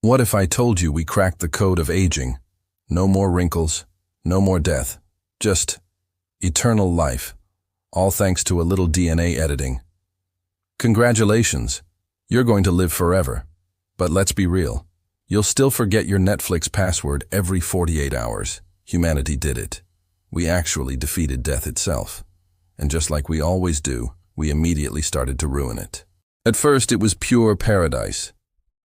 What if I told you we cracked the code of aging? No more wrinkles, no more death, just eternal life, all thanks to a little DNA editing. Congratulations, you're going to live forever. But let's be real, you'll still forget your Netflix password every 48 hours. Humanity did it. We actually defeated death itself. And just like we always do, we immediately started to ruin it. At first, it was pure paradise.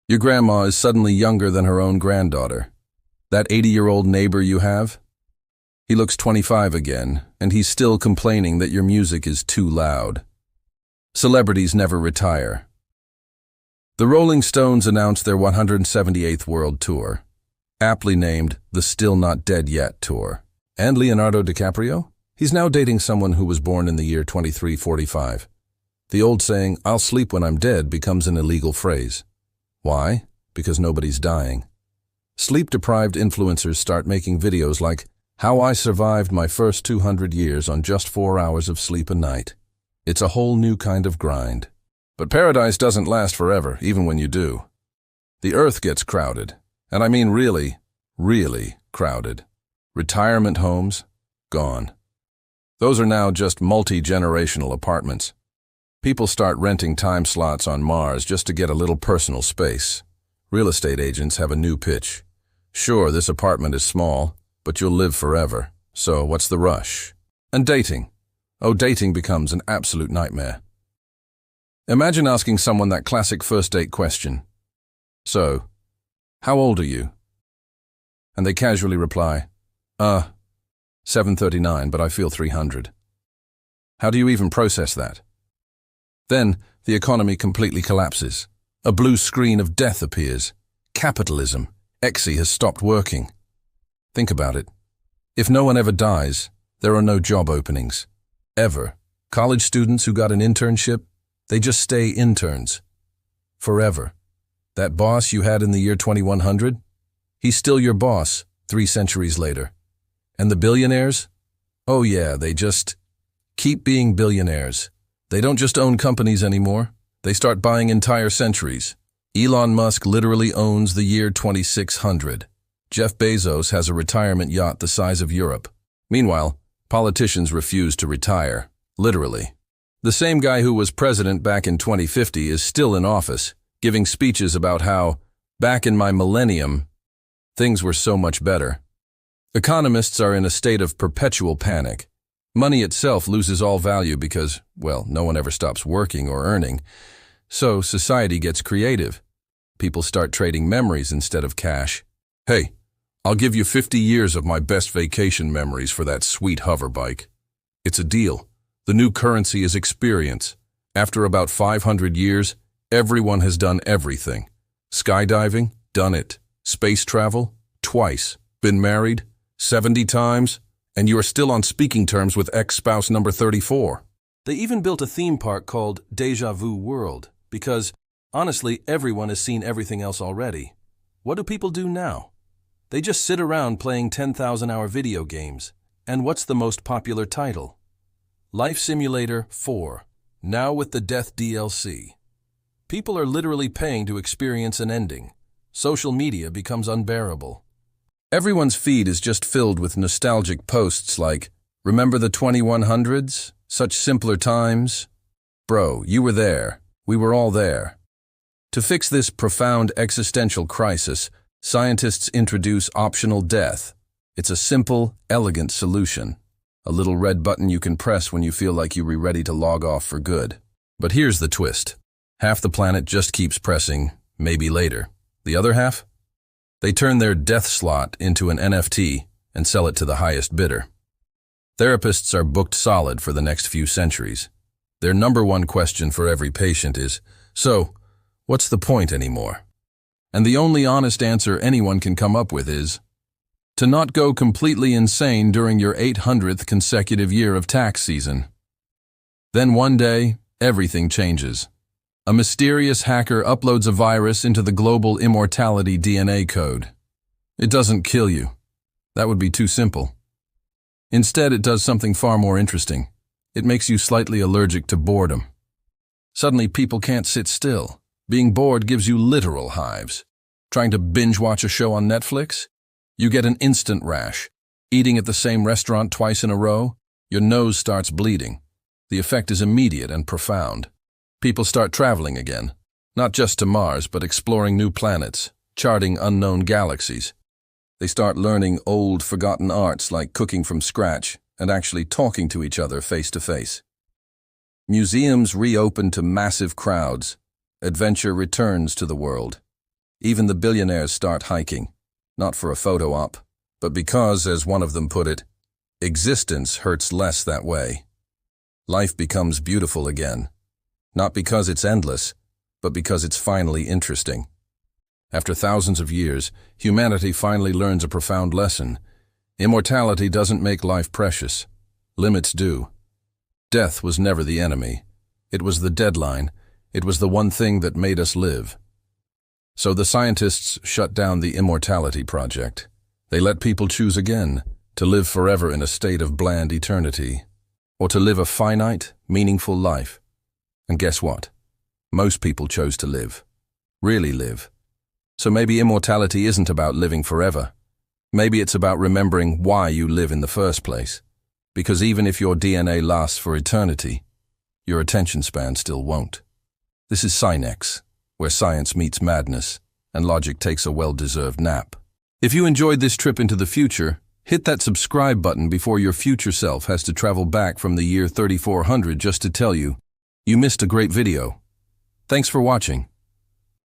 Your grandma is suddenly younger than her own granddaughter. That 80-year-old neighbor you have? He looks 25 again, and he's still complaining that your music is too loud. Celebrities never retire. The Rolling Stones announced their 178th World Tour, aptly named the Still Not Dead Yet Tour. And Leonardo DiCaprio? He's now dating someone who was born in the year 2345. The old saying, "I'll sleep when I'm dead," becomes an illegal phrase. Why? Because nobody's dying. Sleep-deprived influencers start making videos like, "How I survived my first 200 years on just 4 hours of sleep a night." It's a whole new kind of grind. But paradise doesn't last forever, even when you do. The earth gets crowded, and I mean really, really crowded. Retirement homes, gone. Those are now just multi-generational apartments. People start renting time slots on Mars just to get a little personal space. Real estate agents have a new pitch. Sure, this apartment is small, but you'll live forever. So what's the rush? And dating. Oh, dating becomes an absolute nightmare. Imagine asking someone that classic first date question. "So, how old are you?" And they casually reply, 739, but I feel 300. How do you even process that? Then, the economy completely collapses. A blue screen of death appears. Capitalism. Exy has stopped working. Think about it. If no one ever dies, there are no job openings. Ever. College students who got an internship, they just stay interns. Forever. That boss you had in the year 2100? He's still your boss 3 centuries later. And the billionaires? Oh yeah, they just keep being billionaires. They don't just own companies anymore. They start buying entire centuries. Elon Musk literally owns the year 2600. Jeff Bezos has a retirement yacht the size of Europe. Meanwhile, politicians refuse to retire, literally. The same guy who was president back in 2050 is still in office, giving speeches about how, back in my millennium, things were so much better. Economists are in a state of perpetual panic. Money itself loses all value because, well, no one ever stops working or earning. So society gets creative. People start trading memories instead of cash. "Hey, I'll give you 50 years of my best vacation memories for that sweet hover bike." It's a deal. The new currency is experience. After about 500 years, everyone has done everything. Skydiving? Done it. Space travel? Twice. Been married? 70 times? And you are still on speaking terms with ex-spouse number 34. They even built a theme park called Deja Vu World, because, honestly, everyone has seen everything else already. What do people do now? They just sit around playing 10,000-hour video games. And what's the most popular title? Life Simulator 4, now with the Death DLC. People are literally paying to experience an ending. Social media becomes unbearable. Everyone's feed is just filled with nostalgic posts like, "Remember the 2100s? Such simpler times?" Bro, you were there. We were all there. To fix this profound existential crisis, scientists introduce optional death. It's a simple, elegant solution. A little red button you can press when you feel like you're ready to log off for good. But here's the twist. Half the planet just keeps pressing, "maybe later." The other half? They turn their death slot into an NFT and sell it to the highest bidder. Therapists are booked solid for the next few centuries. Their number one question for every patient is, "So, what's the point anymore?" And the only honest answer anyone can come up with is, to not go completely insane during your 800th consecutive year of tax season. Then one day, everything changes. A mysterious hacker uploads a virus into the global immortality DNA code. It doesn't kill you. That would be too simple. Instead, it does something far more interesting. It makes you slightly allergic to boredom. Suddenly, people can't sit still. Being bored gives you literal hives. Trying to binge watch a show on Netflix? You get an instant rash. Eating at the same restaurant twice in a row? Your nose starts bleeding. The effect is immediate and profound. People start traveling again, not just to Mars, but exploring new planets, charting unknown galaxies. They start learning old, forgotten arts like cooking from scratch and actually talking to each other face to face. Museums reopen to massive crowds. Adventure returns to the world. Even the billionaires start hiking, not for a photo op, but because, as one of them put it, existence hurts less that way. Life becomes beautiful again, not because it's endless, but because it's finally interesting. After thousands of years, humanity finally learns a profound lesson. Immortality doesn't make life precious. Limits do. Death was never the enemy. It was the deadline. It was the one thing that made us live. So the scientists shut down the Immortality Project. They let people choose again, to live forever in a state of bland eternity, or to live a finite, meaningful life. And guess what? Most people chose to live. Really live. So maybe immortality isn't about living forever. Maybe it's about remembering why you live in the first place. Because even if your DNA lasts for eternity, your attention span still won't. This is Synex, where science meets madness and logic takes a well-deserved nap. If you enjoyed this trip into the future, hit that subscribe button before your future self has to travel back from the year 3400 just to tell you, you missed a great video. Thanks for watching.